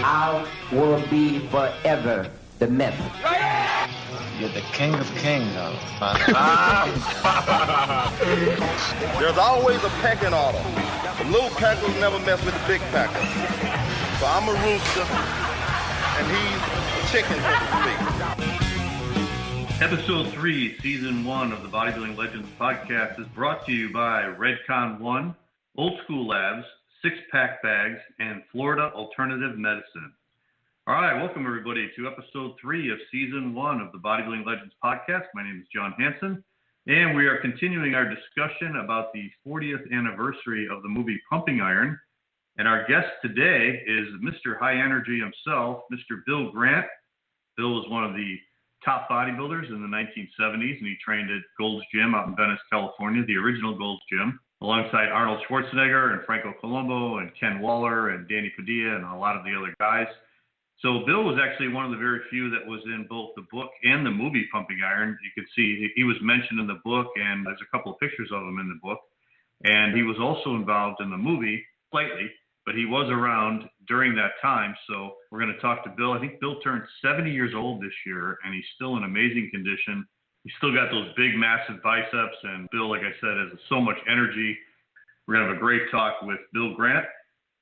I will be forever the myth. You're the king of kings, There's always a pecking order. The little packers never mess with the big packers. So I'm a rooster, and he's a chicken, so to speak. Episode 3, Season 1 of the Bodybuilding Legends Podcast is brought to you by Redcon 1, Old School Labs, Six-Pack Bags, and Florida Alternative Medicine. All right, welcome everybody to Episode 3 of Season 1 of the Bodybuilding Legends Podcast. My name is John Hansen, and we are continuing our discussion about the 40th anniversary of the movie Pumping Iron. And our guest today is Mr. High Energy himself, Mr. Bill Grant. Bill was one of the top bodybuilders in the 1970s, and he trained at Gold's Gym out in Venice, California, the original Gold's Gym, alongside Arnold Schwarzenegger and Franco Colombo and Ken Waller and Danny Padilla and a lot of the other guys. So Bill was actually one of the very few that was in both the book and the movie Pumping Iron. You could see he was mentioned in the book, and there's a couple of pictures of him in the book. And he was also involved in the movie slightly, but he was around during that time. So we're going to talk to Bill. I think Bill turned 70 years old this year, and he's still in amazing condition. He's still got those big, massive biceps. And Bill, like I said, has so much energy. We're going to have a great talk with Bill Grant.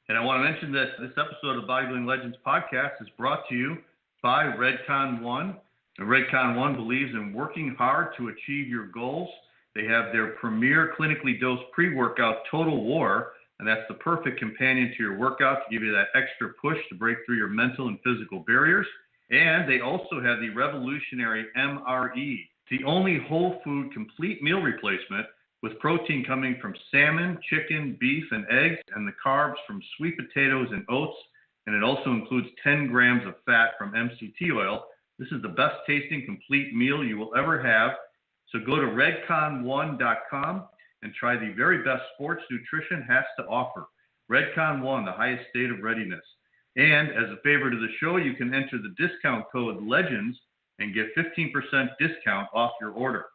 And I want to mention that this episode of Bodybuilding Legends Podcast is brought to you by Redcon 1. And Redcon 1 believes in working hard to achieve your goals. They have their premier clinically dosed pre-workout Total War, and that's the perfect companion to your workout to give you that extra push to break through your mental and physical barriers. And they also have the revolutionary MRE, the only whole food complete meal replacement with protein coming from salmon, chicken, beef, and eggs, and the carbs from sweet potatoes and oats. And it also includes 10 grams of fat from MCT oil. This is the best tasting complete meal you will ever have. So go to redcon1.com and try the very best sports nutrition has to offer. Redcon 1, the highest state of readiness. And as a favor to the show, you can enter the discount code LEGENDS and get 15% discount off your order.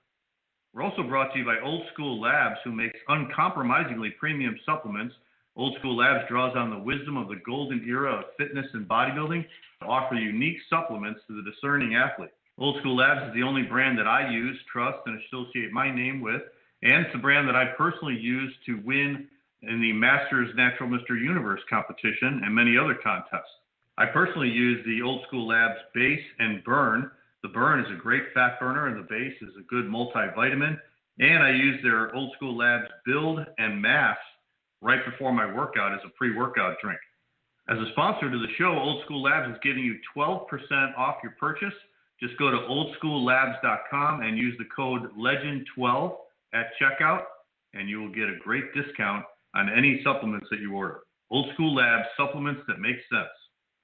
We're also brought to you by Old School Labs, who makes uncompromisingly premium supplements. Old School Labs draws on the wisdom of the golden era of fitness and bodybuilding to offer unique supplements to the discerning athlete. Old School Labs is the only brand that I use, trust, and associate my name with, and it's a brand that I personally use to win in the Masters Natural Mr. Universe competition and many other contests. I personally use the Old School Labs Base and Burn. The Burn is a great fat burner, and the Base is a good multivitamin. And I use their Old School Labs Build and Mass right before my workout as a pre-workout drink. As a sponsor to the show, Old School Labs is giving you 12% off your purchase. Just go to oldschoollabs.com and use the code LEGEND12 at checkout, and you will get a great discount on any supplements that you order. Old School Labs, supplements that make sense.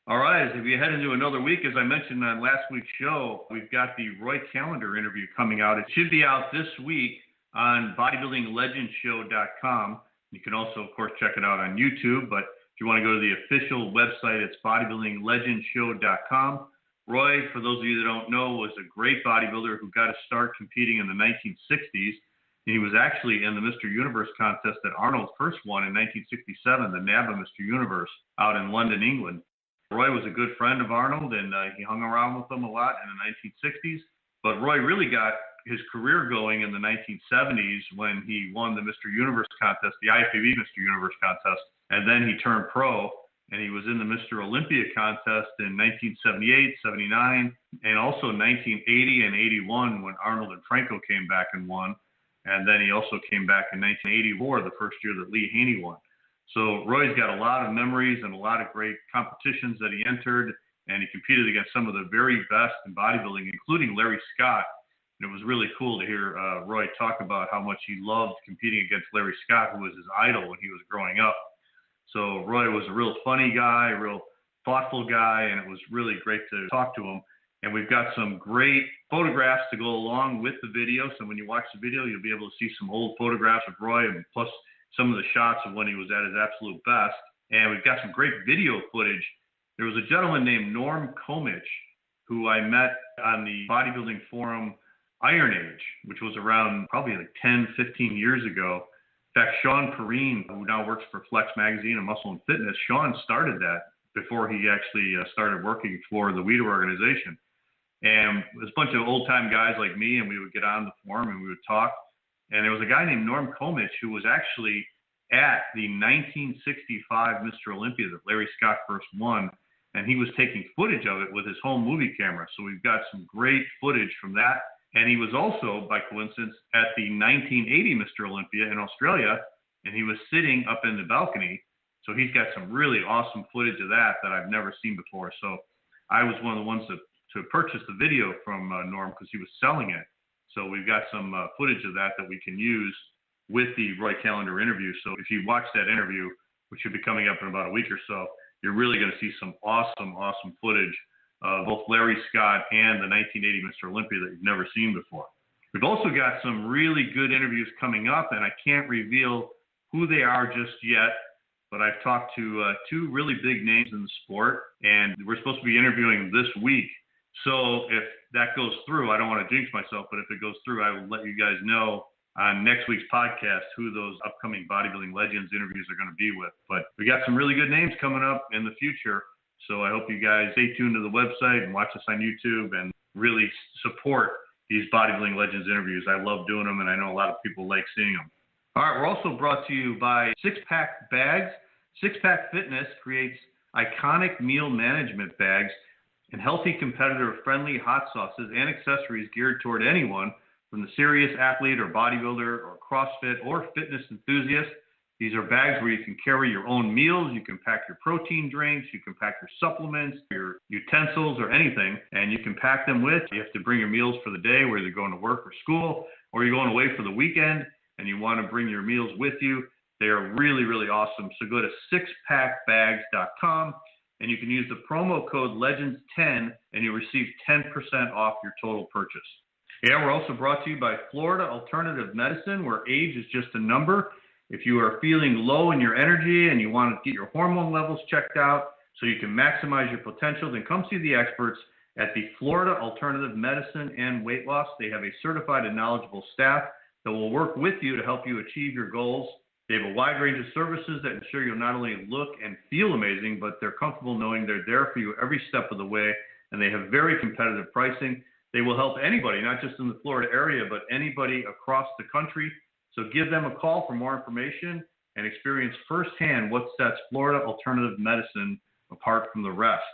All right, as we head into another week, as I mentioned on last week's show, we've got the Roy Calendar interview coming out. It should be out this week on bodybuildinglegendshow.com. You can also, of course, check it out on YouTube, but if you want to go to the official website, it's bodybuildinglegendshow.com. Roy, for those of you that don't know, was a great bodybuilder who got to start competing in the 1960s. And he was actually in the Mr. Universe contest that Arnold first won in 1967, the NABBA Mr. Universe out in London, England. Roy was a good friend of Arnold, and he hung around with him a lot in the 1960s. But Roy really got his career going in the 1970s when he won the Mr. Universe contest, the IFBB Mr. Universe contest, and then he turned pro, and he was in the Mr. Olympia contest in 1978, 79, and also 1980 and 81 when Arnold and Franco came back and won. And then he also came back in 1984, the first year that Lee Haney won. So Roy's got a lot of memories and a lot of great competitions that he entered, and he competed against some of the very best in bodybuilding, including Larry Scott. And it was really cool to hear Roy talk about how much he loved competing against Larry Scott, who was his idol when he was growing up. So Roy was a real funny guy, a real thoughtful guy, and it was really great to talk to him. And we've got some great photographs to go along with the video. So when you watch the video, you'll be able to see some old photographs of Roy, and plus some of the shots of when he was at his absolute best. And we've got some great video footage. There was a gentleman named Norm Comich who I met on the bodybuilding forum Iron Age, which was around probably like 10, 15 years ago. In fact, Sean Perrine, who now works for Flex Magazine and Muscle and Fitness, Sean started that before he actually started working for the WIDA organization. And it was a bunch of old-time guys like me, and we would get on the forum and we would talk. And there was a guy named Norm Komich who was actually at the 1965 Mr. Olympia that Larry Scott first won, and he was taking footage of it with his home movie camera. So we've got some great footage from that. And he was also, by coincidence, at the 1980 Mr. Olympia in Australia, and he was sitting up in the balcony. So he's got some really awesome footage of that I've never seen before. So I was one of the ones to purchase the video from Norm because he was selling it. So we've got some footage of that we can use with the Roy Callender interview. So if you watch that interview, which should be coming up in about a week or so, you're really going to see some awesome footage of both Larry Scott and the 1980 Mr. Olympia that you've never seen before. We've also got some really good interviews coming up, and I can't reveal who they are just yet, but I've talked to two really big names in the sport, and we're supposed to be interviewing this week. So if that goes through, I don't want to jinx myself, but if it goes through, I will let you guys know on next week's podcast who those upcoming Bodybuilding Legends interviews are going to be with. But we got some really good names coming up in the future. So I hope you guys stay tuned to the website and watch us on YouTube and really support these Bodybuilding Legends interviews. I love doing them, and I know a lot of people like seeing them. All right, we're also brought to you by Six Pack Bags. Six Pack Fitness creates iconic meal management bags and healthy, competitor-friendly hot sauces and accessories geared toward anyone from the serious athlete or bodybuilder or CrossFit or fitness enthusiast. These are bags where you can carry your own meals, you can pack your protein drinks, you can pack your supplements, your utensils or anything, and you can pack them with. You have to bring your meals for the day, whether you're going to work or school, or you're going away for the weekend and you want to bring your meals with you. They are really, really awesome. So go to sixpackbags.com and you can use the promo code LEGENDS10 and you'll receive 10% off your total purchase. Yeah, we're also brought to you by Florida Alternative Medicine, where age is just a number. If you are feeling low in your energy and you want to get your hormone levels checked out so you can maximize your potential, then come see the experts at the Florida Alternative Medicine and Weight Loss. They have a certified and knowledgeable staff that will work with you to help you achieve your goals. They have a wide range of services that ensure you'll not only look and feel amazing, but they're comfortable knowing they're there for you every step of the way, and they have very competitive pricing. They will help anybody, not just in the Florida area, but anybody across the country. So give them a call for more information and experience firsthand what sets Florida Alternative Medicine apart from the rest.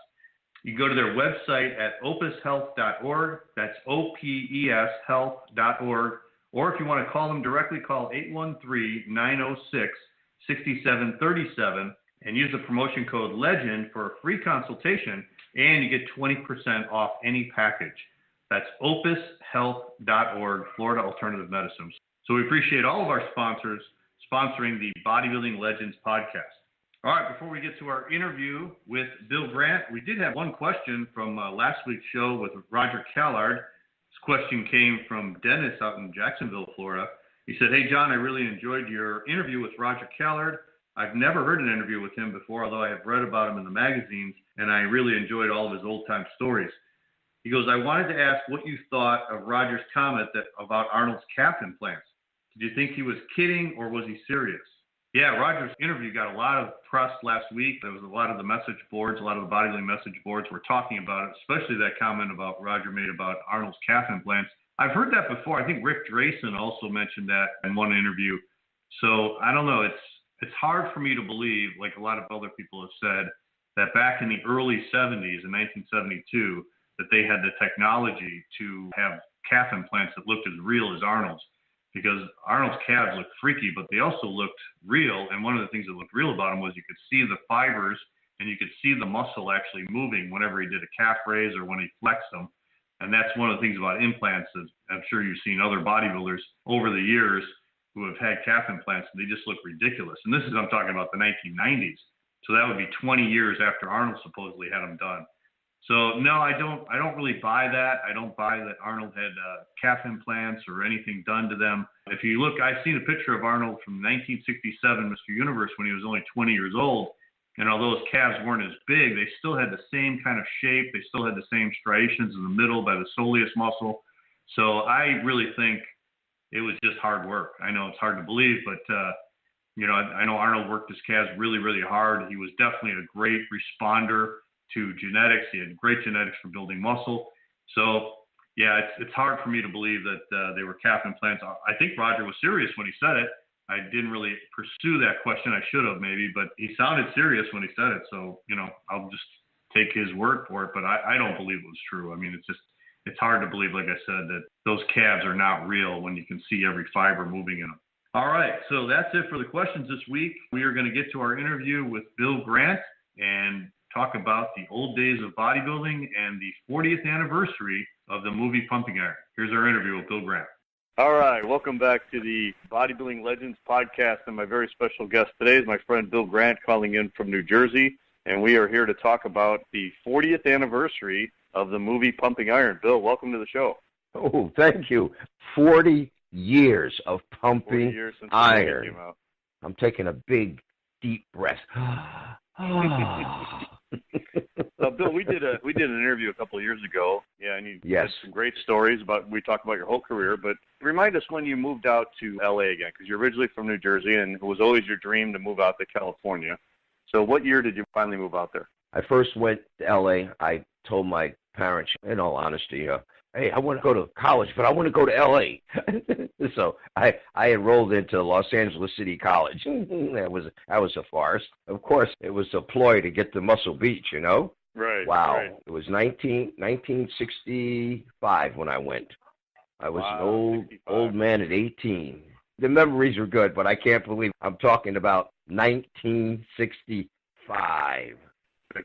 You can go to their website at opushealth.org. That's OPES health.org. Or if you want to call them directly, call 813-906-6737 and use the promotion code LEGEND for a free consultation, and you get 20% off any package. That's opushealth.org, Florida Alternative Medicine. So we appreciate all of our sponsors sponsoring the Bodybuilding Legends Podcast. All right, before we get to our interview with Bill Grant, we did have one question from last week's show with Roger Callard. This question came from Dennis out in Jacksonville, Florida. He said, "Hey, John, I really enjoyed your interview with Roger Callard. I've never heard an interview with him before, although I have read about him in the magazines, and I really enjoyed all of his old-time stories." He goes, "I wanted to ask what you thought of Roger's comment about Arnold's calf implants. Did you think he was kidding or was he serious?" Yeah, Roger's interview got a lot of press last week. There was a lot of the message boards, a lot of the bodybuilding message boards were talking about it, especially that comment about Roger made about Arnold's calf implants. I've heard that before. I think Rick Drayson also mentioned that in one interview. So I don't know. It's hard for me to believe, like a lot of other people have said, that back in the early 70s, in 1972, that they had the technology to have calf implants that looked as real as Arnold's. Because Arnold's calves looked freaky, but they also looked real. And one of the things that looked real about them was you could see the fibers and you could see the muscle actually moving whenever he did a calf raise or when he flexed them. And that's one of the things about implants is I'm sure you've seen other bodybuilders over the years who have had calf implants, and they just look ridiculous. And this is, I'm talking about the 1990s. So that would be 20 years after Arnold supposedly had them done. So no, I don't really buy that. I don't buy that Arnold had calf implants or anything done to them. If you look, I've seen a picture of Arnold from 1967 Mr. Universe when he was only 20 years old. And although his calves weren't as big, they still had the same kind of shape. They still had the same striations in the middle by the soleus muscle. So I really think it was just hard work. I know it's hard to believe, but I know Arnold worked his calves really, really hard. He was definitely a great responder to genetics. He had great genetics for building muscle. So, yeah, it's hard for me to believe that they were calf implants. I think Roger was serious when he said it. I didn't really pursue that question. I should have maybe, but he sounded serious when he said it. So, I'll just take his word for it. But I don't believe it was true. I mean, it's hard to believe, like I said, that those calves are not real when you can see every fiber moving in them. All right, so that's it for the questions this week. We are going to get to our interview with Bill Grant and talk about the old days of bodybuilding and the 40th anniversary of the movie Pumping Iron. Here's our interview with Bill Grant. All right, welcome back to the Bodybuilding Legends Podcast, and my very special guest today is my friend Bill Grant calling in from New Jersey, and we are here to talk about the 40th anniversary of the movie Pumping Iron. Bill, welcome to the show. Oh, thank you. 40 years of pumping 40 years since iron. Came out. I'm taking a big, deep breath. So, Bill, we did an interview a couple of years ago. Yeah, and you had some great stories we talked about your whole career. But remind us when you moved out to L.A. again, because you're originally from New Jersey, and it was always your dream to move out to California. So, what year did you finally move out there? I first went to L.A. I told my parents, in all honesty, hey, I want to go to college, but I want to go to L.A. So I enrolled into Los Angeles City College. That was a farce. Of course, it was a ploy to get to Muscle Beach, Right. Wow. Right. It was 1965 when I went. I was an old man at 18. The memories are good, but I can't believe I'm talking about 1965.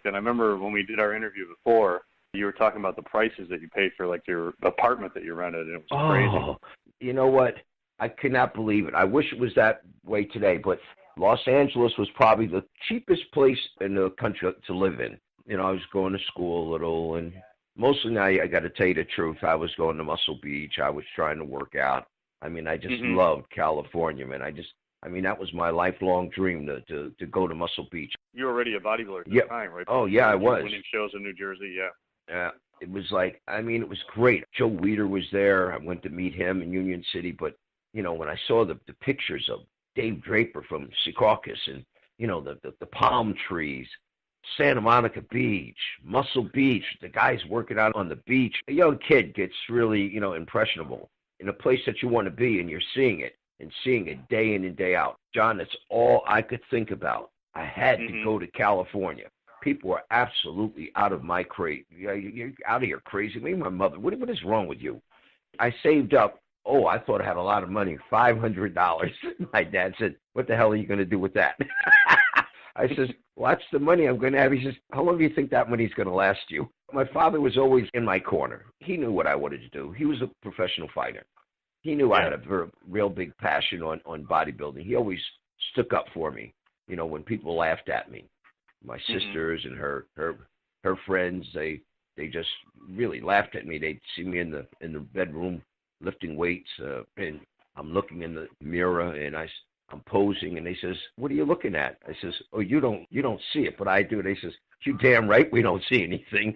And I remember when we did our interview before, you were talking about the prices that you paid for, like, your apartment that you rented, and it was crazy. You know what? I could not believe it. I wish it was that way today, but Los Angeles was probably the cheapest place in the country to live in. I was going to school a little, and mostly now, I got to tell you the truth, I was going to Muscle Beach. I was trying to work out. I mean, I just loved California, man. That was my lifelong dream to go to Muscle Beach. You were already a bodybuilder at the time, right? Oh, yeah, I was. Winning shows in New Jersey, yeah. It was like, it was great. Joe Weider was there. I went to meet him in Union City. But, when I saw the pictures of Dave Draper from Secaucus and, the palm trees, Santa Monica Beach, Muscle Beach, the guys working out on the beach, a young kid gets really, impressionable in a place that you want to be, and you're seeing it day in and day out. John, that's all I could think about. I had to go to California. People are absolutely out of my crate. You're out of your crazy. Maybe my mother. What is wrong with you? I saved up. I thought I had a lot of money, $500. My dad said, "What the hell are you going to do with that?" I says, "Well, that's the money I'm going to have." He says, "How long do you think that money's going to last you?" My father was always in my corner. He knew what I wanted to do. He was a professional fighter. He knew I had a real big passion on bodybuilding. He always stuck up for me, when people laughed at me. My sisters and her friends, they just really laughed at me. They'd see me in the bedroom lifting weights, and I'm looking in the mirror, and I'm posing, and they says, "What are you looking at?" I says, "Oh, you don't see it, but I do." They says, "You damn right, we don't see anything."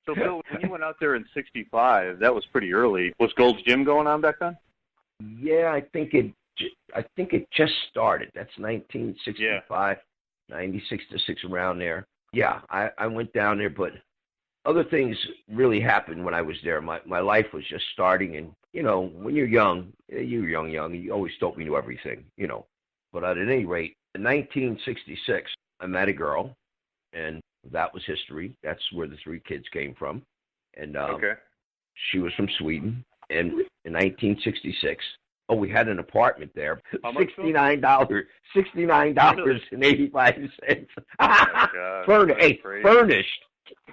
So, Bill, when you went out there in '65, that was pretty early. Was Gold's Gym going on back then? Yeah, I think it just started. That's 1965. 96 to 6, around there. Yeah, I went down there, but other things really happened when I was there. My life was just starting, and, when you're young, you always thought we knew everything, But at any rate, in 1966, I met a girl, and that was history. That's where the 3 kids came from. And she was from Sweden. And in 1966, we had an apartment there. $69.85. Furnished.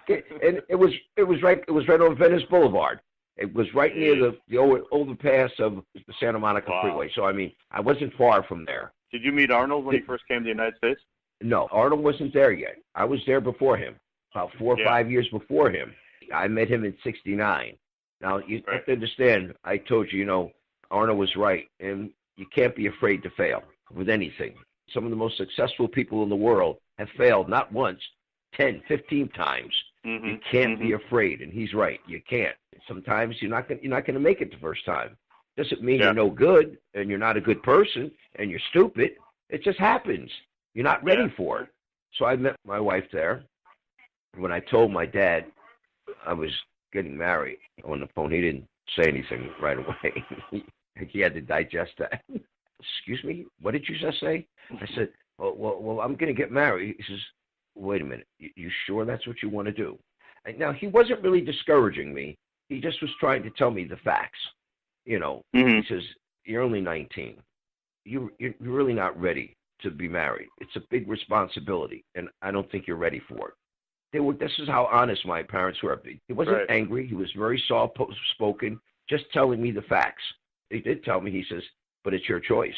And it was right on Venice Boulevard. It was right near the old overpass of the Santa Monica Freeway. So I wasn't far from there. Did you meet Arnold when he first came to the United States? No, Arnold wasn't there yet. I was there before him, about 4 or 5 years before him. I met him in '69. Now, you have to understand, I told you, Arnold was right, and you can't be afraid to fail with anything. Some of the most successful people in the world have failed not once, 10, 15 times. You can't be afraid, and he's right. You can't. Sometimes you're not going to make it the first time. Doesn't mean you're no good, and you're not a good person, and you're stupid. It just happens. You're not ready for it. So I met my wife there. When I told my dad I was getting married on the phone, he didn't say anything right away. He had to digest that. Excuse me? What did you just say? I said, well, I'm going to get married. He says, wait a minute. You sure that's what you want to do? Now, he wasn't really discouraging me. He just was trying to tell me the facts. You know, He says, you're only 19. You're really not ready to be married. It's a big responsibility, and I don't think you're ready for it. This is how honest my parents were. He wasn't angry. He was very soft-spoken, just telling me the facts. He did tell me, he says, but it's your choice.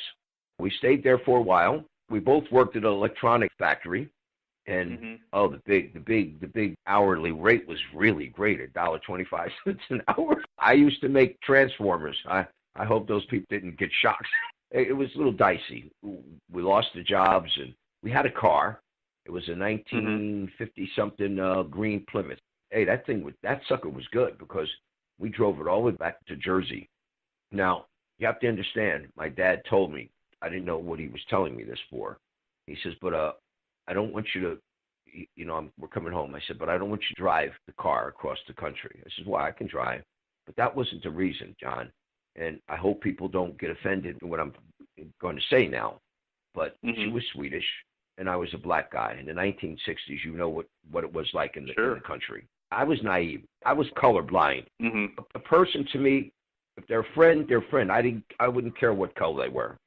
We stayed there for a while. We both worked at an electronic factory, and the big hourly rate was really great, $1.25 an hour. I used to make transformers. I hope those people didn't get shocked. It was a little dicey. We lost the jobs, and we had a car. It was a 1950-something green Plymouth. Hey, that sucker was good because we drove it all the way back to Jersey. Now, you have to understand, my dad told me, I didn't know what he was telling me this for. He says, but I don't want you to, we're coming home. I said, but I don't want you to drive the car across the country. I said, why? I can drive. But that wasn't the reason, John. And I hope people don't get offended in what I'm going to say now. But she was Swedish, and I was a black guy. In the 1960s, you know what it was like in the country. I was naive. I was colorblind. A person to me, if they're a friend, they're a friend. I wouldn't care what color they were.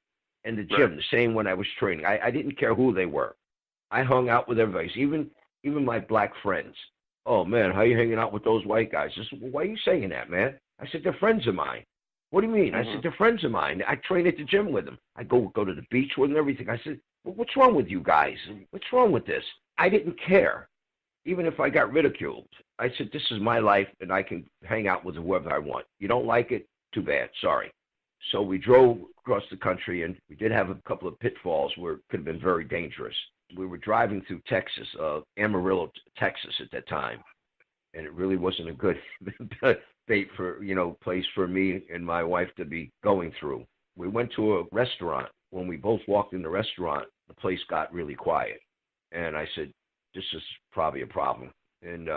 In the gym, the same when I was training. I didn't care who they were. I hung out with everybody, even my black friends. Oh, man, how you hanging out with those white guys? I said, well, why are you saying that, man? I said, they're friends of mine. What do you mean? I said, they're friends of mine. I train at the gym with them. I go to the beach with them and everything. I said, well, what's wrong with you guys? What's wrong with this? I didn't care, even if I got ridiculed. I said, this is my life, and I can hang out with whoever I want. You don't like it? Too bad. Sorry. So we drove across the country, and we did have a couple of pitfalls where it could have been very dangerous. We were driving through Texas, Amarillo, Texas at that time, and it really wasn't a good place for me and my wife to be going through. We went to a restaurant. When we both walked in the restaurant, the place got really quiet, and I said, this is probably a problem. And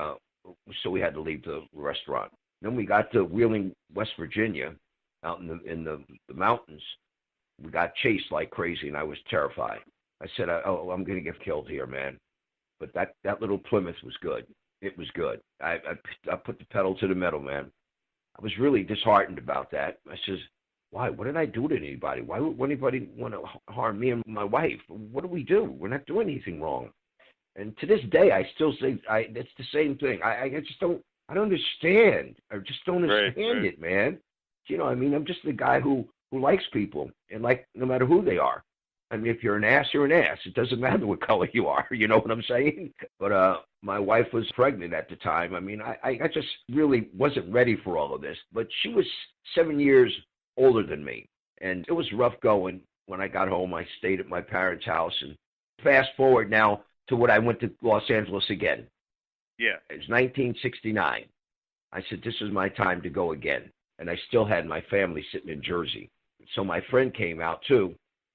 so we had to leave the restaurant. Then we got to Wheeling, West Virginia, out in the mountains. We got chased like crazy, and I was terrified. I said, I'm going to get killed here, man. But that little Plymouth was good. It was good. I put the pedal to the metal, man. I was really disheartened about that. I says, why? What did I do to anybody? Why would anybody want to harm me and my wife? What do we do? We're not doing anything wrong. And to this day, I still say it's the same thing. I just don't understand. I just don't understand it, man. You know, I mean, I'm just the guy who likes people and like no matter who they are. I mean, if you're an ass, you're an ass. It doesn't matter what color you are. You know what I'm saying? But my wife was pregnant at the time. I mean, I just really wasn't ready for all of this. But she was 7 years older than me. And it was rough going. When I got home, I stayed at my parents' house. And fast forward now to when I went to Los Angeles again. Yeah. It was 1969. I said, this is my time to go again. And I still had my family sitting in Jersey. So my friend came out, too.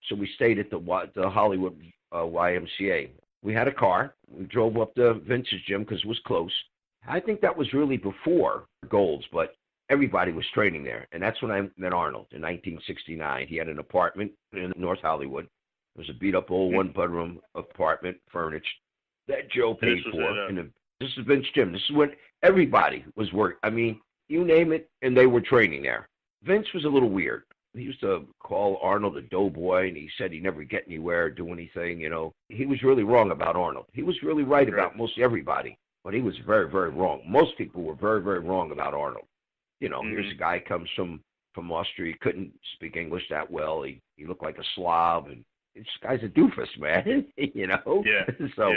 So we stayed at the Hollywood YMCA. We had a car. We drove up to Vince's gym because it was close. I think that was really before Gold's, but everybody was training there. And that's when I met Arnold in 1969. He had an apartment in North Hollywood. It was a beat-up old one-bedroom apartment, furnished, that Joe paid for. This is Vince's gym. This is when everybody was working. I mean, you name it, and they were training there. Vince was a little weird. He used to call Arnold a doughboy, and he said he'd never get anywhere, do anything, you know. He was really wrong about Arnold. He was really right about most everybody, but he was very, very wrong. Most people were very, very wrong about Arnold. You know, here's a guy comes from Austria. He couldn't speak English that well. He looked like a Slav, and this guy's a doofus, man, you know. Yeah. So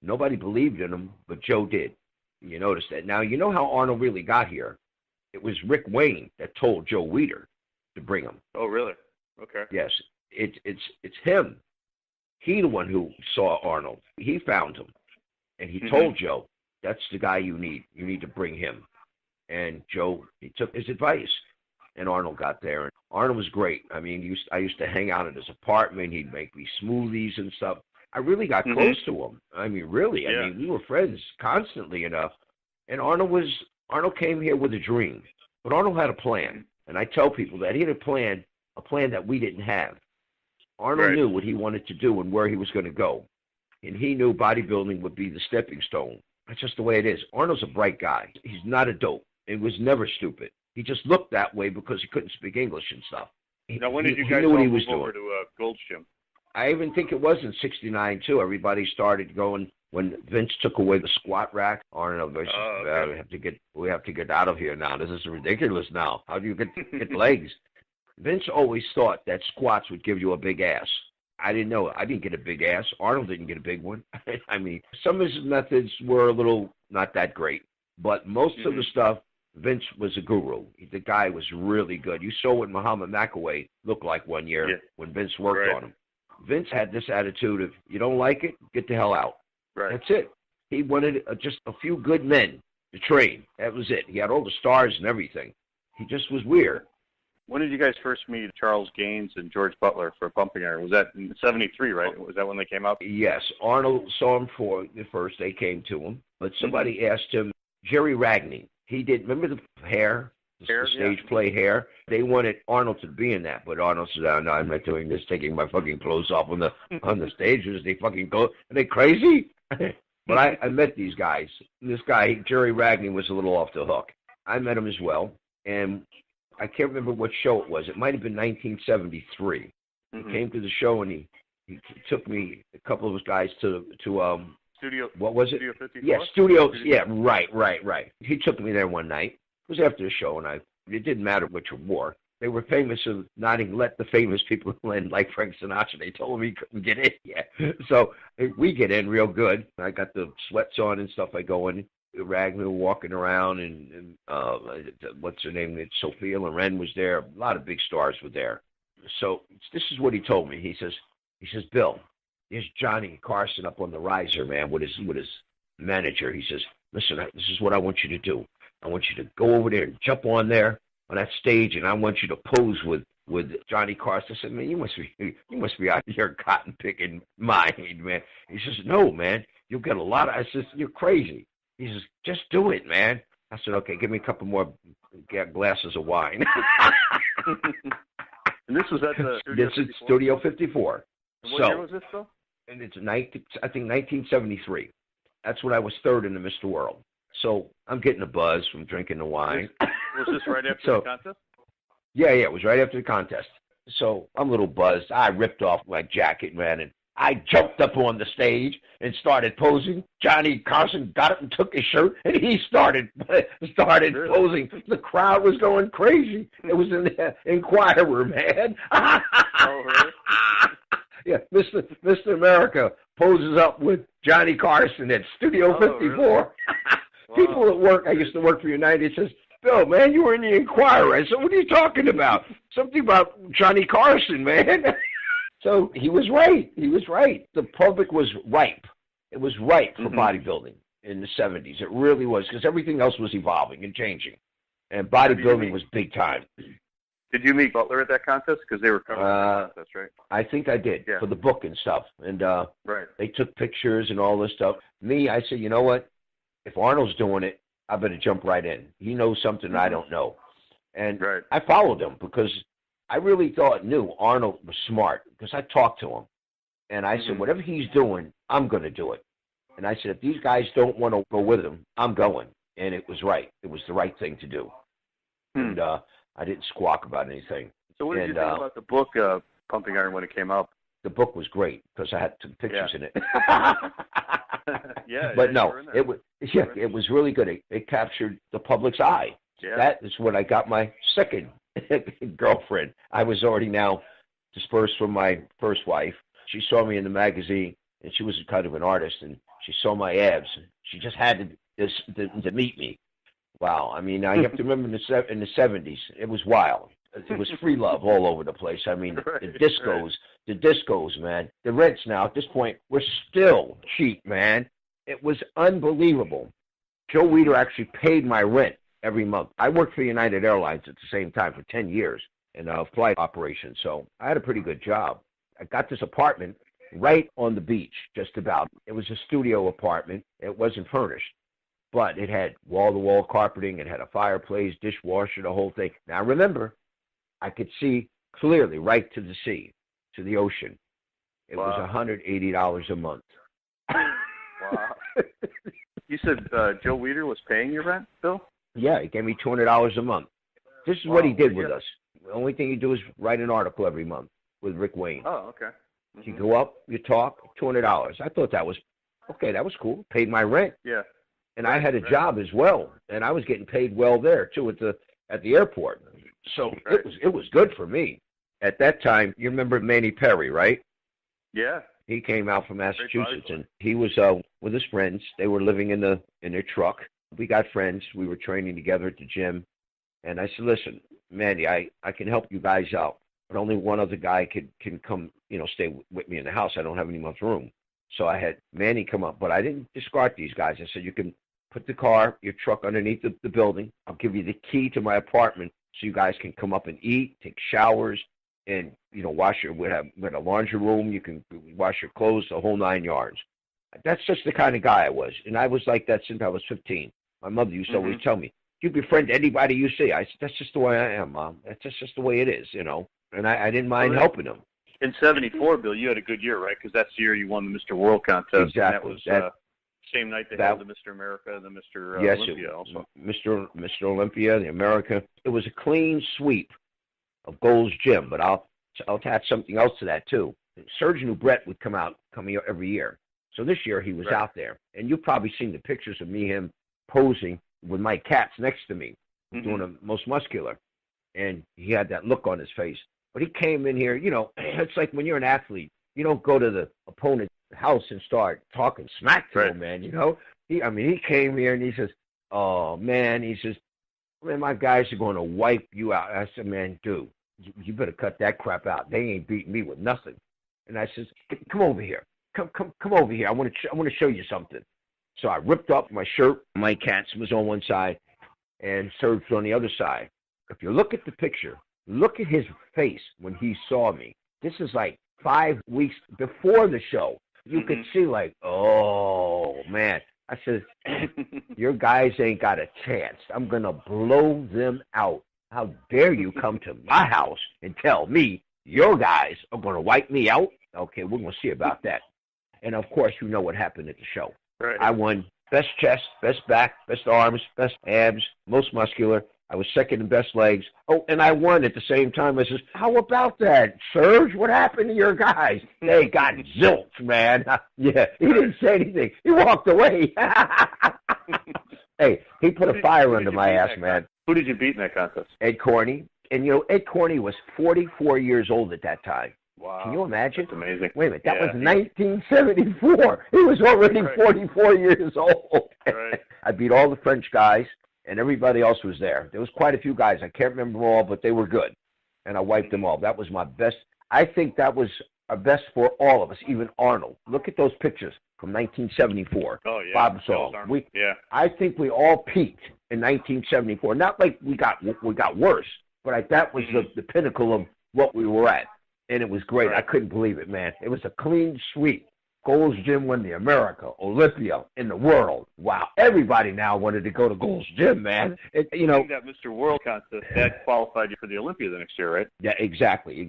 nobody believed in him, but Joe did. You notice that. Now, you know how Arnold really got here? It was Rick Wayne that told Joe Weider to bring him. Oh, really? Okay. Yes, it's him. He the one who saw Arnold. He found him, and he told Joe, "That's the guy you need. You need to bring him." And Joe, he took his advice. and Arnold got there. And Arnold was great. I mean, I used to hang out at his apartment. He'd make me smoothies and stuff. I really got close to him. I mean, really. I mean, we were friends constantly enough. And Arnold came here with a dream. But Arnold had a plan. And I tell people that he had a plan that we didn't have. Arnold knew what he wanted to do and where he was going to go. And he knew bodybuilding would be the stepping stone. That's just the way it is. Arnold's a bright guy. He's not a dope. He was never stupid. He just looked that way because he couldn't speak English and stuff. Now, when did you guys move over to Gold's Gym? I even think it was in '69 too. Everybody started going when Vince took away the squat rack. Arnold, we have to get out of here now. This is ridiculous now. How do you get legs? Vince always thought that squats would give you a big ass. I didn't know. I didn't get a big ass. Arnold didn't get a big one. I mean, some of his methods were a little not that great, but most of the stuff, Vince was a guru. The guy was really good. You saw what Muhammad McAway looked like one year when Vince worked on him. Vince had this attitude of, you don't like it, get the hell out. Right. That's it. He wanted just a few good men to train. That was it. He had all the stars and everything. He just was weird. When did you guys first meet Charles Gaines and George Butler for Pumping Iron? Was that in '73, right? Was that when they came out? Yes. Arnold saw him for the first. They came to him. But somebody asked him, Jerry Ragney. He did, remember the hair? The stage play hair. They wanted Arnold to be in that, but Arnold said, "No, I'm not doing this. Taking my fucking clothes off on the stage. They fucking go. Are they crazy?" But I met these guys. This guy, Jerry Ragney, was a little off the hook. I met him as well, and I can't remember what show it was. It might have been 1973. He came to the show and he took me, a couple of his guys to Studio. What was it? Studio 54? Yeah, Studios. Yeah, right. He took me there one night. It was after the show, and it didn't matter what you wore. They were famous of not even let the famous people in, like Frank Sinatra. They told him he couldn't get in yet. So we get in real good. I got the sweats on and stuff. I go in. Ragnar walking around, and what's her name? Sophia Loren was there. A lot of big stars were there. So this is what he told me. He says, Bill, there's Johnny Carson up on the riser, man, with his manager. He says, listen, this is what I want you to do. I want you to go over there and jump on there on that stage, and I want you to pose with Johnny Carson. I said, man, you must be out here cotton picking mind, man. He says, no, man, you'll get a lot of. I says, you're crazy. He says, just do it, man. I said, okay, give me a couple more glasses of wine. And this was at the Studio 54? This is Studio 54. What year was this, though? And it's I think 1973. That's when I was third in the Mr. World. So I'm getting a buzz from drinking the wine. Was this right after the contest? Yeah, it was right after the contest. So I'm a little buzzed. I ripped off my jacket, man, and I jumped up on the stage and started posing. Johnny Carson got up and took his shirt, and he started posing. The crowd was going crazy. It was in the Inquirer, man. Oh, really? Yeah, Mr. America poses up with Johnny Carson at Studio 54. Really? People at work, I used to work for United, says, Bill, man, you were in the Inquirer. I said, what are you talking about? Something about Johnny Carson, man. So he was right. The public was ripe. It was ripe for bodybuilding in the 70s. It really was, because everything else was evolving and changing. And bodybuilding was big time. Did you meet Butler at that contest? Because they were covering the contest, right? I think I did, for the book and stuff. And they took pictures and all this stuff. Me, I said, you know what? If Arnold's doing it, I better jump right in. He knows something I don't know. And I followed him because I really knew Arnold was smart, because I talked to him. And I said, whatever he's doing, I'm going to do it. And I said, if these guys don't want to go with him, I'm going. And it was right. It was the right thing to do. And I didn't squawk about anything. So what did you think about the book, Pumping Iron, when it came out? The book was great because I had some pictures in it. But no, it was really good. It captured the public's eye. Yeah. That is when I got my second girlfriend. I was already now dispersed from my first wife. She saw me in the magazine, and she was kind of an artist, and she saw my abs. She just had to meet me. Wow. I mean, I have to remember in the 70s, it was wild. It was free love all over the place. I mean, the discos, man. The rents now, at this point, were still cheap, man. It was unbelievable. Joe Weider actually paid my rent every month. I worked for United Airlines at the same time for 10 years in flight operations, so I had a pretty good job. I got this apartment right on the beach, just about. It was a studio apartment. It wasn't furnished, but it had wall-to-wall carpeting. It had a fireplace, dishwasher, the whole thing. Now, remember, I could see clearly right to the sea, to the ocean. It was $180 a month. Wow. You said Joe Weider was paying your rent, Bill? Yeah, he gave me $200 a month. This is what he did with us. The only thing you do is write an article every month with Rick Wayne. Oh, okay. Mm-hmm. You go up, you talk, $200. I thought that was, okay, that was cool. Paid my rent. Yeah. And I had a job as well, and I was getting paid well there, too, at the airport. So it was good for me. At that time, you remember Manny Perry, right? Yeah. He came out from Massachusetts, and he was with his friends. They were living in their truck. We got friends. We were training together at the gym. And I said, listen, Manny, I can help you guys out, but only one other guy can come, stay with me in the house. I don't have any much room. So I had Manny come up, but I didn't discard these guys. I said, you can put your truck underneath the building. I'll give you the key to my apartment so you guys can come up and eat, take showers, and, wash we had a laundry room. You can wash your clothes, the whole 9 yards. That's just the kind of guy I was. And I was like that since I was 15. My mother used to always tell me, you befriend anybody you see. I said, that's just the way I am, Mom. That's just the way it is, And I didn't mind helping them. In 74, Bill, you had a good year, right? Because that's the year you won the Mr. World contest. Exactly. And that was same night they had the Mr. America and the Mr. Olympia also. Mr. Olympia, the America. It was a clean sweep of Gold's Gym, but I'll attach something else to that, too. Sergeant Brett would come here every year. So this year he was out there. And you've probably seen the pictures of him posing with my cats next to me, doing the most muscular. And he had that look on his face. But he came in here, it's like when you're an athlete, you don't go to the opponent's house and start talking smack to him, man, He came here and he says, oh, man, he says, man, my guys are going to wipe you out. I said, man, dude, you better cut that crap out. They ain't beating me with nothing. And I says, come over here. Come over here. I want to show you something. So I ripped off my shirt. Mike Hansen was on one side and Serge was on the other side. If you look at the picture, look at his face when he saw me. This is like 5 weeks before the show. You could see like, oh, man. I said, your guys ain't got a chance. I'm going to blow them out. How dare you come to my house and tell me your guys are going to wipe me out? Okay, we're going to see about that. And, of course, you know what happened at the show. Right. I won best chest, best back, best arms, best abs, most muscular. I was second in best legs. Oh, and I won at the same time. I says, how about that, Serge? What happened to your guys? They got zilch, man. Yeah, he didn't say anything. He walked away. Hey, he put a fire under my ass, man. Who did you beat in that contest? Ed Corney. And, Ed Corney was 44 years old at that time. Wow. Can you imagine? That's amazing. Wait a minute. That was 1974. He was already 44 years old. Right. I beat all the French guys, and everybody else was there. There was quite a few guys. I can't remember them all, but they were good. And I wiped them all. That was my best. I think that was our best for all of us, even Arnold. Look at those pictures from 1974. Oh, yeah. Bob Saul. I think we all peaked in 1974. Not like we got worse, but that was the pinnacle of what we were at. And it was great. Right. I couldn't believe it, man. It was a clean sweep. Gold's Gym won the America, Olympia, in the world. Wow. Everybody now wanted to go to Gold's Gym, man. That Mr. World contest, that qualified you for the Olympia the next year, right? Yeah, exactly.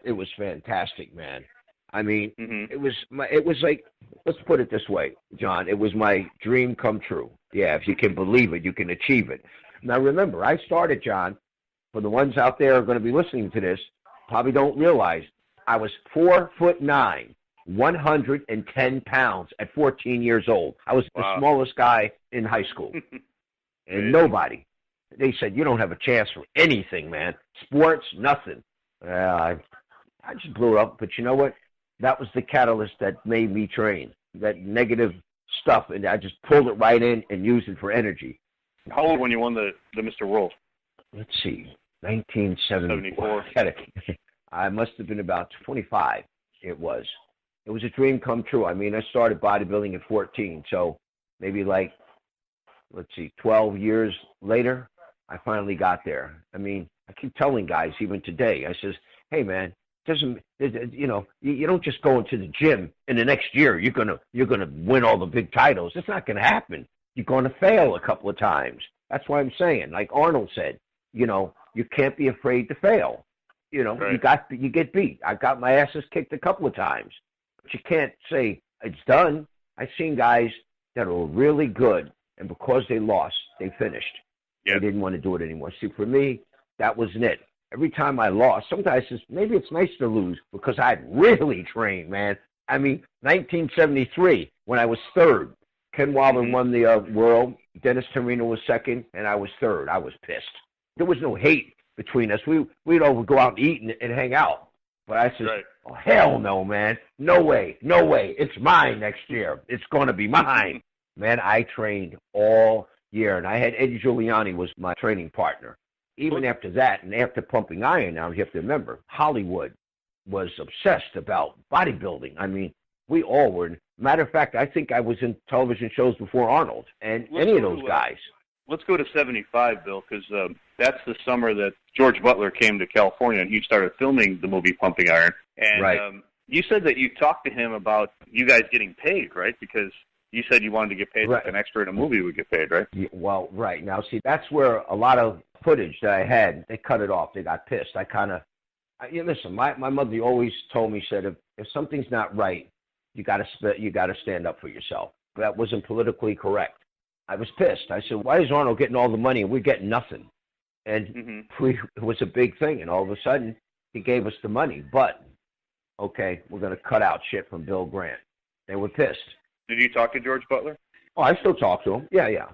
It was fantastic, man. I mean, it was like, let's put it this way, John. It was my dream come true. Yeah, if you can believe it, you can achieve it. Now, remember, I started, John, for the ones out there who are going to be listening to this, probably don't realize, I was 4'9", 110 pounds at 14 years old. I was the smallest guy in high school. And nobody. They said, you don't have a chance for anything, man. Sports, nothing. I just blew up. But you know what? That was the catalyst that made me train. That negative stuff. And I just pulled it right in and used it for energy. How old when you won the Mr. World? Let's see. 1974. I must have been about 25. It was a dream come true. I mean, I started bodybuilding at 14, so maybe like let's see, 12 years later, I finally got there. I mean, I keep telling guys even today, I says, hey, man, you don't just go into the gym and the next year you're gonna win all the big titles. It's not gonna happen. You're gonna fail a couple of times. That's why I'm saying, like Arnold said, you can't be afraid to fail. Right. You get beat. I got my asses kicked a couple of times, but you can't say it's done. I've seen guys that are really good, and because they lost, they finished. Yep. They didn't want to do it anymore. See, for me, that wasn't it. Every time I lost, sometimes maybe it's nice to lose because I'd really trained, man. I mean, 1973, when I was third, Ken Wilder won the world, Dennis Torino was second, and I was third. I was pissed. There was no hate between us. We'd all go out and eat and hang out. But I said, oh, hell no, man. No way. It's mine next year. It's going to be mine. Man, I trained all year, and I had Eddie Giuliani was my training partner. Even after that, and after Pumping Iron, now you have to remember, Hollywood was obsessed about bodybuilding. I mean, we all were. Matter of fact, I think I was in television shows before Arnold and any of those guys. Let's go to 75, Bill, because that's the summer that George Butler came to California, and he started filming the movie Pumping Iron. And you said that you talked to him about you guys getting paid, right? Because you said you wanted to get paid like an extra in a movie would get paid, right? Yeah, well, right. Now, see, that's where a lot of footage that I had, they cut it off. They got pissed. Listen, my mother always told me, said, if something's not right, you got to stand up for yourself. That wasn't politically correct. I was pissed. I said, why is Arnold getting all the money and we're getting nothing? And it was a big thing. And all of a sudden, he gave us the money. But, okay, we're going to cut out shit from Bill Grant. They were pissed. Did you talk to George Butler? Oh, I still talk to him. Yeah.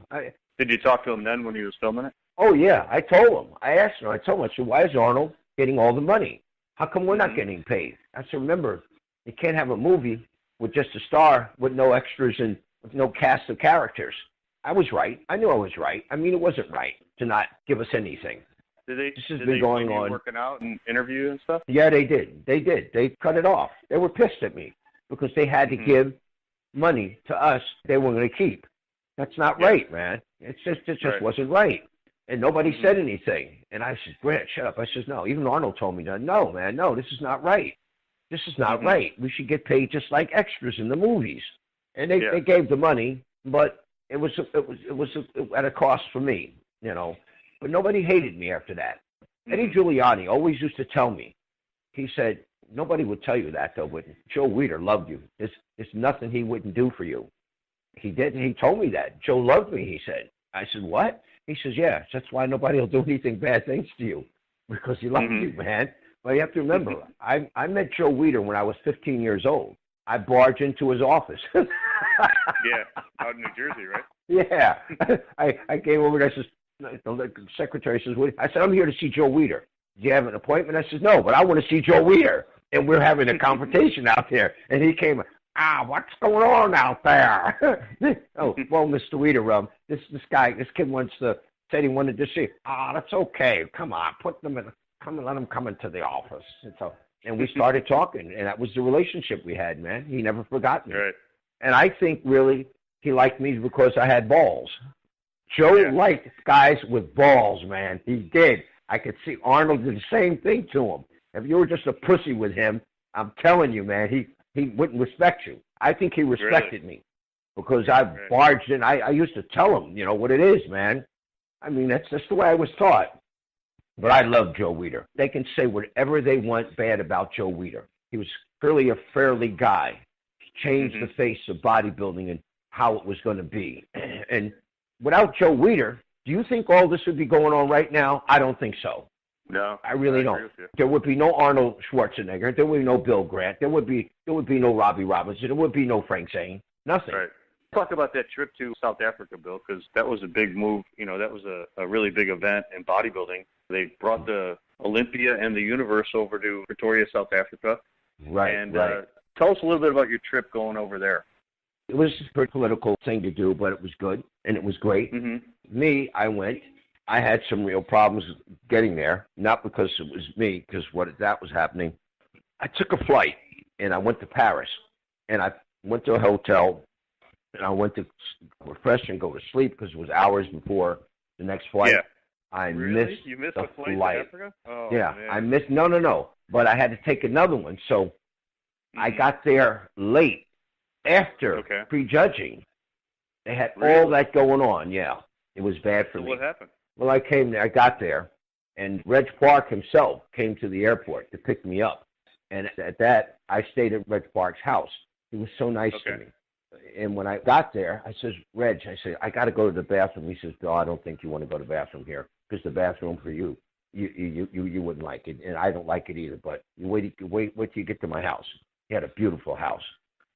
Did you talk to him then when he was filming it? Oh, yeah. I told him. I asked him. I told him, I said, why is Arnold getting all the money? How come we're not getting paid? I said, remember, you can't have a movie with just a star with no extras and with no cast of characters. I was right. I knew I was right. I mean, it wasn't right to not give us anything. This has been going on. Working out and interview and stuff? Yeah, they did. They cut it off. They were pissed at me because they had to give money to us they were going to keep. That's not right, man. It just wasn't right. And nobody said anything. And I said, Grant, shut up. I said, no. Even Arnold told me that. No, man, no, this is not right. This is not right. We should get paid just like extras in the movies. And they gave the money, but it was at a cost for me, But nobody hated me after that. Eddie Giuliani always used to tell me, he said, nobody would tell you that, though, but Joe Weider loved you. There's nothing he wouldn't do for you. He did. He told me that. Joe loved me, he said. I said, what? He says, yeah, that's why nobody will do anything bad things to you, because he loves you, man. But you have to remember, I met Joe Weider when I was 15 years old. I barged into his office. Yeah, out in New Jersey, right? Yeah. I came over and I says, the secretary says, I said, I'm here to see Joe Weider. Do you have an appointment? I said, no, but I want to see Joe Weider. And we're having a confrontation out there. And he came, what's going on out there? Oh, well, Mr. Weider, this kid said he wanted to see. That's okay. Come on, let him come into the office. And we started talking, and that was the relationship we had, man. He never forgot me. Right. And I think really he liked me because I had balls. Joe liked guys with balls, man. He did. I could see Arnold did the same thing to him. If you were just a pussy with him, I'm telling you, man, he wouldn't respect you. I think he respected me because I barged in. I used to tell him, what it is, man. I mean, that's just the way I was taught. But I love Joe Weider. They can say whatever they want bad about Joe Weider. He was clearly a fairly guy. He changed the face of bodybuilding and how it was going to be. And without Joe Weider, do you think all this would be going on right now? I don't think so. No, I really don't. There would be no Arnold Schwarzenegger. There would be no Bill Grant. There would be no Robbie Robinson. There would be no Frank Zane. Nothing. Right. Talk about that trip to South Africa, Bill, because that was a big move. That was a really big event in bodybuilding. They brought the Olympia and the Universe over to Pretoria, South Africa. Right. And tell us a little bit about your trip going over there. It was a pretty political thing to do, but it was good and it was great. Me, I went. I had some real problems getting there, not because it was me, because that was happening. I took a flight and I went to Paris, and I went to a hotel, and I went to refresh and go to sleep because it was hours before the next flight. Yeah. I really? missed You missed the flight flight. to Africa? Oh, yeah, man. I missed. No. But I had to take another one, so I got there late after prejudging. They had all that going on. Yeah, it was bad for so me. What happened? Well, I got there, and Reg Park himself came to the airport to pick me up. And at that, I stayed at Reg Park's house. He was so nice to me. And when I got there, I says, Reg, I got to go to the bathroom. He says, Bill, I don't think you want to go to the bathroom here because the bathroom for you wouldn't like it. And I don't like it either. But wait till you get to my house. He had a beautiful house.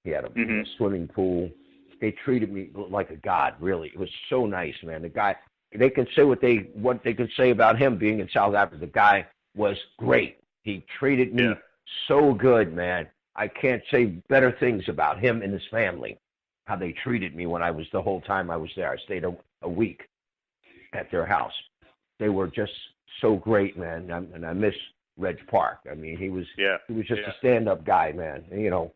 He had a swimming pool. They treated me like a god, really. It was so nice, man. The guy, they can say what they can say about him being in South Africa. The guy was great. He treated me so good, man. I can't say better things about him and his family, how they treated me the whole time I was there. I stayed a week at their house. They were just so great, man. And I miss Reg Park. I mean, he was just a stand-up guy, man. And, you know,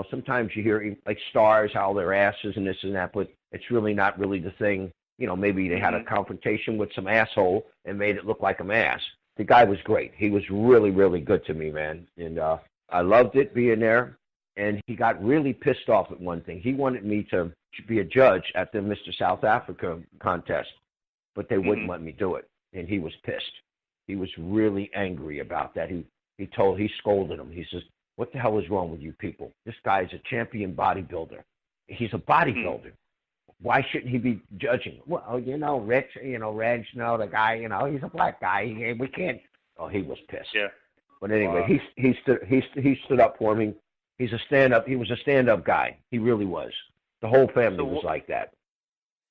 sometimes you hear like stars, how their asses and this and that, but it's really not really the thing. You know, maybe they had a confrontation with some asshole and made it look like a ass. The guy was great. He was really, really good to me, man. And I loved it being there. And he got really pissed off at one thing. He wanted me to be a judge at the Mr. South Africa contest, but they wouldn't let me do it. And he was pissed. He was really angry about that. He scolded him. He says, what the hell is wrong with you people? This guy is a champion bodybuilder. He's a bodybuilder. Why shouldn't he be judging? Well, Reg, the guy, he's a black guy. We can't. Oh, he was pissed. Yeah. But anyway, he stood up for me. He's a stand-up. He was a stand-up guy. He really was. The whole family was like that.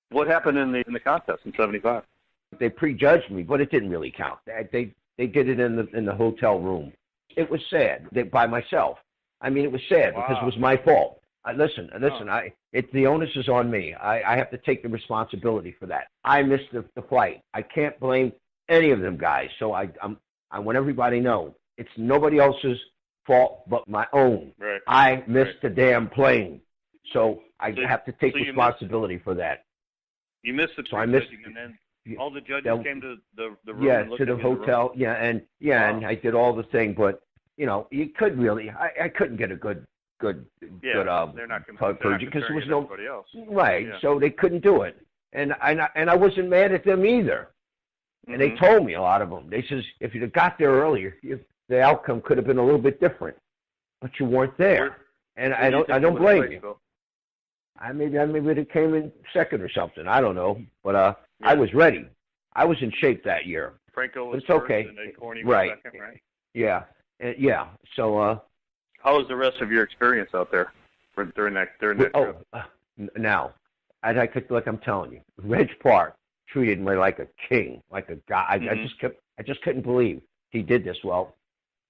What happened in the contest in '75? They prejudged me, but it didn't really count. They did it in the hotel room. It was sad. By myself. I mean, it was sad because it was my fault. Listen. The onus is on me. I have to take the responsibility for that. I missed the flight. I can't blame any of them guys. So I want everybody to know it's nobody else's fault but my own. Right. I missed the damn plane, so I have to take responsibility for that. You missed the plane, and then all the judges came to the room. Yeah, and to the hotel. And I did all the thing, but you could really. I couldn't get a good they're not because there was no everybody else. Right, so they couldn't do it, and I wasn't mad at them either. And they told me, a lot of them. They says if you'd have got there earlier, the outcome could have been a little bit different, but you weren't there, and I don't blame you. Maybe it came in second or something. I don't know, but I was ready. I was in shape that year. Franco was it's okay. First and Corny right. Second, right? Yeah. So. How was the rest of your experience out there during that trip? Now, like I'm telling you, Reg Park treated me like a king, like a guy. I just couldn't believe he did this. Well,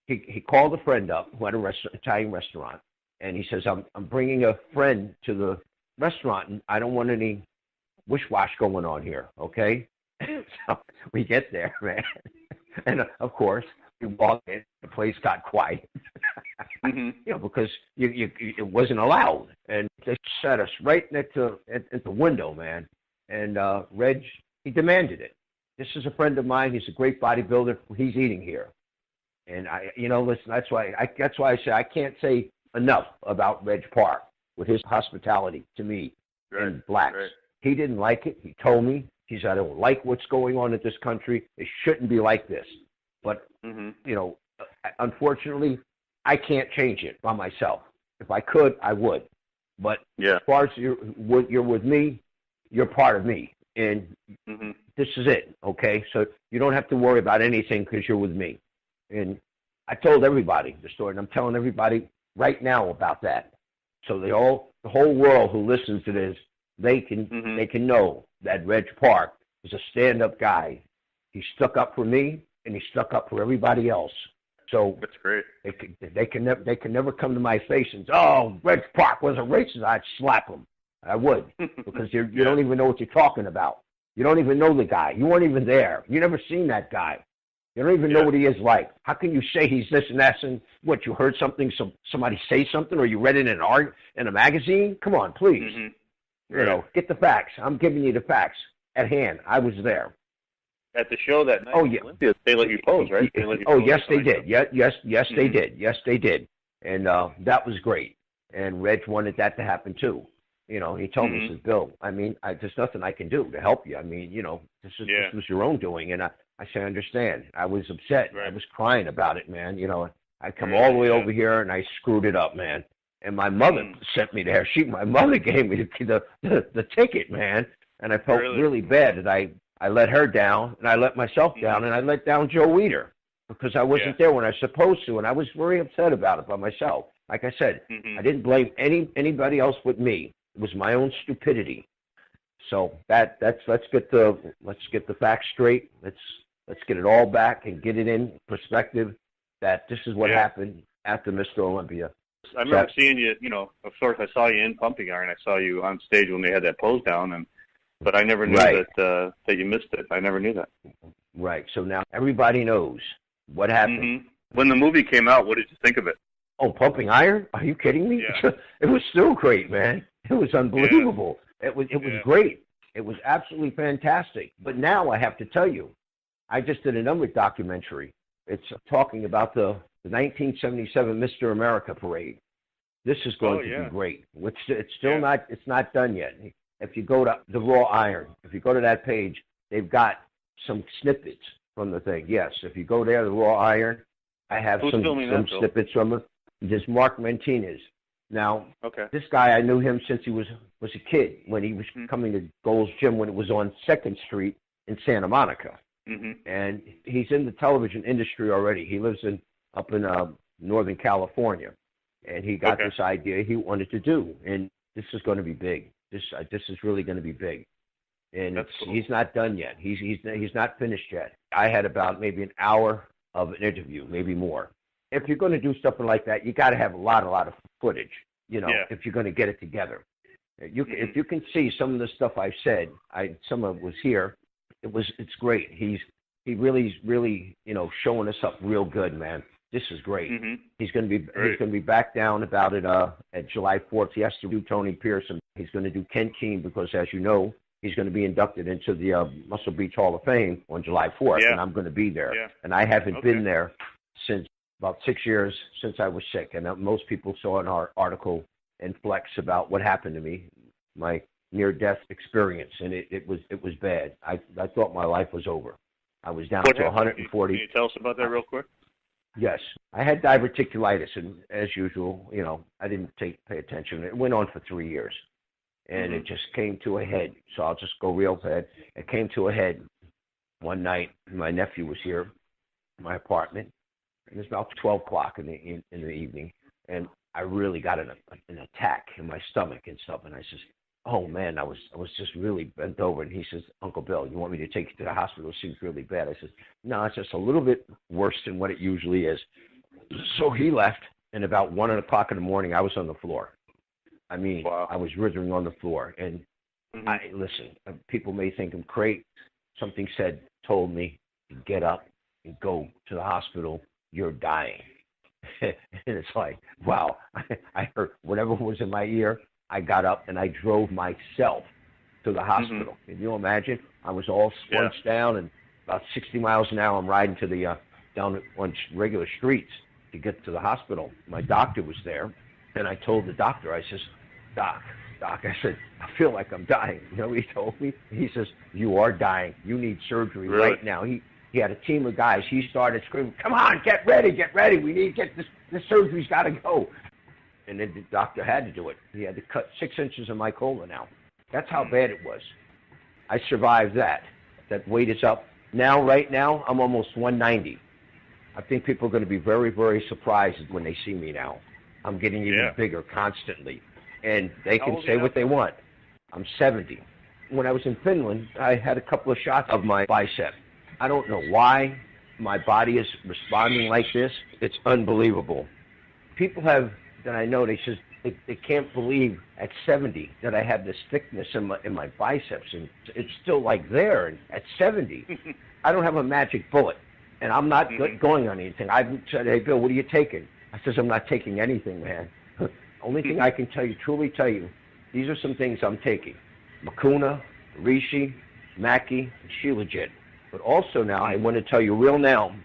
he called a friend up who had an Italian restaurant, and he says, I'm bringing a friend to the restaurant, and I don't want any wish-wash going on here, okay? So we get there, man, and of course, we walk in, the place got quiet. Because it wasn't allowed, and they set us right at the window, man. And Reg, he demanded it. This is a friend of mine. He's a great bodybuilder. He's eating here, and listen. That's why I say I can't say enough about Reg Park with his hospitality to me and blacks. Right. He didn't like it. He told me. He said, I don't like what's going on in this country. It shouldn't be like this. But unfortunately, I can't change it by myself. If I could, I would. But as far as you're with me, you're part of me. And this is it, okay? So you don't have to worry about anything because you're with me. And I told everybody the story, and I'm telling everybody right now about that. So the whole world who listens to this, they can know that Reg Park is a stand-up guy. He stuck up for me, and he stuck up for everybody else. So that's great. They can never come to my face and say, "Oh, Reg Park was a racist." I'd slap him. I would, because you don't even know what you're talking about. You don't even know the guy. You weren't even there. You never seen that guy. You don't even know what he is like. How can you say he's this and that? And what, you heard something, somebody say something, or you read it in a magazine? Come on, please. You know, get the facts. I'm giving you the facts at hand. I was there. At the show that night, Olympia, they let you pose, right? Yes, they did. Yes, they did. Yes, they did. And that was great. And Reg wanted that to happen too. You know, he told me, he says, Bill, I mean, there's nothing I can do to help you. I mean, you know, this was your own doing. And I said, I understand. I was upset. Right. I was crying about it, man. You know, I come all the way over here and I screwed it up, man. And my mother sent me there. My mother gave me the ticket, man. And I felt really bad that I let her down, and I let myself down, and I let down Joe Weider because I wasn't there when I was supposed to, and I was very upset about it by myself. Like I said, I didn't blame anybody else but me. It was my own stupidity. So let's get the facts straight. Let's get it all back and get it in perspective that this is what happened after Mr. Olympia. I remember seeing you. You know, of course, I saw you in Pumping Iron. I saw you on stage when they had that pose down, but I never knew that you missed it. I never knew that. Right. So now everybody knows what happened. When the movie came out, what did you think of it? Oh, Pumping Iron? Are you kidding me? Yeah. It was still great, man. It was unbelievable. Yeah. It was great. It was absolutely fantastic. But now I have to tell you, I just did another documentary. It's talking about the 1977 Mr. America parade. This is going to be great. It's still not done yet. If you go to the Raw Iron, if you go to that page, they've got some snippets from the thing. Yes, if you go there, the Raw Iron, I have some snippets from it. There's Mark Martinez. Now, this guy, I knew him since he was a kid when he was coming to Gold's Gym when it was on 2nd Street in Santa Monica. And he's in the television industry already. He lives up in Northern California, and he got this idea he wanted to do, and this is going to be big. This is really going to be big, and he's not done yet. He's not finished yet. I had about maybe an hour of an interview, maybe more. If you're going to do something like that, you got to have a lot of footage. You know, if you're going to get it together, if you can see some of the stuff I've said, some of it was here. It's great. He really you know, showing us up real good, man. This is great. He's going to be back down about it at July 4th. He has to do Tony Pearson. He's going to do Ken Keene because, as you know, he's going to be inducted into the Muscle Beach Hall of Fame on July 4th, and I'm going to be there. And I haven't been there since about 6 years since I was sick. And most people saw an article in Flex about what happened to me, my near-death experience, and it was bad. I thought my life was over. I was down to 140. Can you tell us about that real quick? Yes. I had diverticulitis, and as usual, you know, I didn't pay attention. It went on for 3 years, and it just came to a head. So I'll just go real bad. It came to a head one night. My nephew was here in my apartment, and it was about 12 o'clock in the evening, and I really got an attack in my stomach and stuff, and I says, oh, man, I was just really bent over. And he says, Uncle Bill, you want me to take you to the hospital? It seems really bad. I said, no, it's just a little bit worse than what it usually is. So he left, and about 1 o'clock in the morning, I was on the floor. I mean, I was writhing on the floor. And listen, people may think I'm crazy. Something told me, get up and go to the hospital. You're dying. And it's like, wow. I heard whatever was in my ear. I got up and I drove myself to the hospital. Can you imagine? I was all sponged down, and about 60 miles an hour I'm riding to the down on regular streets to get to the hospital. My doctor was there, and I told the doctor, I says, Doc, I said, I feel like I'm dying. You know what he told me? He says, you are dying. You need surgery right now. He had a team of guys. He started screaming, come on, get ready. We need to get this surgery's got to go. And then the doctor had to do it. He had to cut 6 inches of my colon out. That's how bad it was. I survived that. That weight is up. Now, right now, I'm almost 190. I think people are going to be very, very surprised when they see me now. I'm getting even bigger constantly. And they can say what they want. I'm 70. When I was in Finland, I had a couple of shots of my bicep. I don't know why my body is responding like this. It's unbelievable. People that I know, they can't believe at 70 that I have this thickness in my biceps, and it's still like there. And at 70, I don't have a magic bullet, and I'm not going on anything. I said, hey, Bill, what are you taking? I says, I'm not taking anything, man. Only thing I can truly tell you, These are some things I'm taking. Makuna, Rishi, Mackie, and Shilajit. But also now, I want to tell you real now,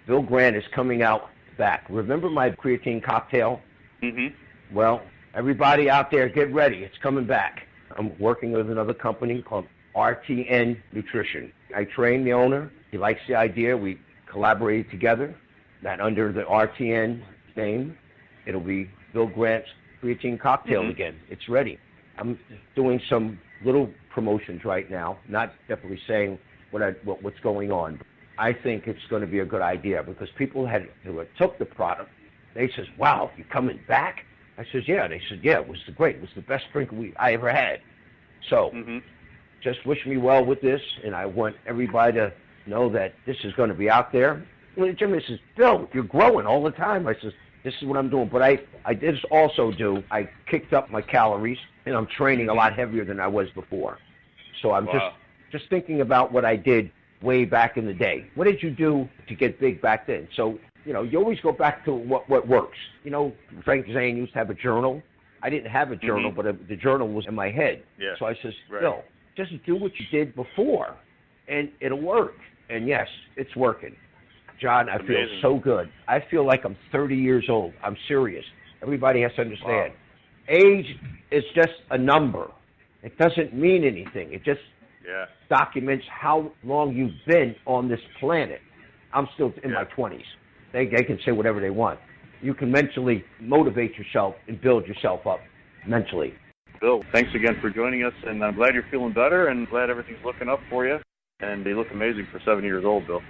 Bill Grant is coming out back. Remember my creatine cocktail? Mm-hmm. Well, everybody out there, get ready. It's coming back. I'm working with another company called RTN Nutrition. I train the owner. He likes the idea. We collaborated together. That under the RTN name, it'll be Bill Grant's creatine cocktail again. It's ready. I'm doing some little promotions right now, not definitely saying what's going on. I think it's going to be a good idea because people who took the product, they says, wow, you coming back? I says, yeah. They said, yeah, it was great. It was the best drink I ever had. So just wish me well with this, and I want everybody to know that this is going to be out there. Jimmy says, Bill, you're growing all the time. I says, this is what I'm doing. But I did also I kicked up my calories, and I'm training a lot heavier than I was before. So I'm just thinking about what I did way back in the day. What did you do to get big back then? So, you always go back to what works. Frank Zane used to have a journal. I didn't have a journal, but the journal was in my head. Yeah. So I says, Bill, just do what you did before, and it'll work. And yes, it's working. John, I feel so good. I feel like I'm 30 years old. I'm serious. Everybody has to understand. Age is just a number. It doesn't mean anything. It just documents how long you've been on this planet. I'm still in my 20s. They can say whatever they want. You can mentally motivate yourself and build yourself up mentally. Bill, thanks again for joining us, and I'm glad you're feeling better and glad everything's looking up for you. And you look amazing for 7 years old, Bill.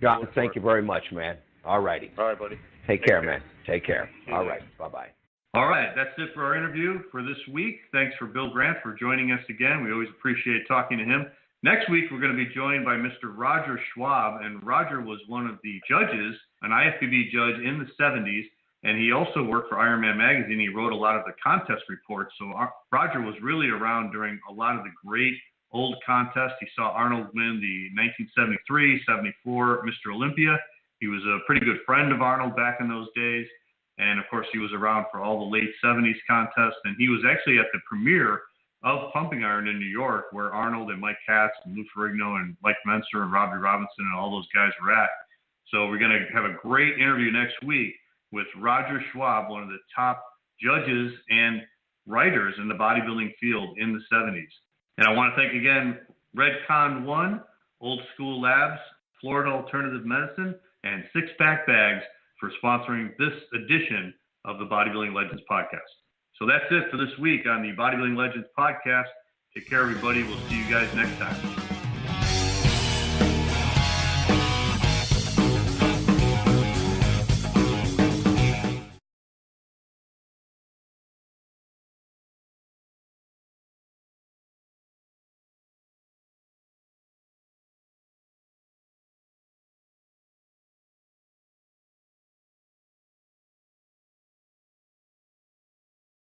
John, thank you very much, man. All righty. All right, buddy. Take care, man. Take care. All right. Bye-bye. All right, that's it for our interview for this week. Thanks for Bill Grant for joining us again. We always appreciate talking to him. Next week, we're going to be joined by Mr. Roger Schwab, and Roger was one of the judges, an IFBB judge in the 70s, and he also worked for Ironman Magazine. He wrote a lot of the contest reports, so Roger was really around during a lot of the great old contests. He saw Arnold win the 1973, 74 Mr. Olympia. He was a pretty good friend of Arnold back in those days. And, of course, he was around for all the late 70s contests. And he was actually at the premiere of Pumping Iron in New York, where Arnold and Mike Katz and Lou Ferrigno and Mike Menser and Robbie Robinson and all those guys were at. So we're going to have a great interview next week with Roger Schwab, one of the top judges and writers in the bodybuilding field in the 70s. And I want to thank again Redcon 1, Old School Labs, Florida Alternative Medicine, and Six Pack Bags for sponsoring this edition of the Bodybuilding Legends Podcast. So that's it for this week on the Bodybuilding Legends Podcast. Take care, everybody. We'll see you guys next time.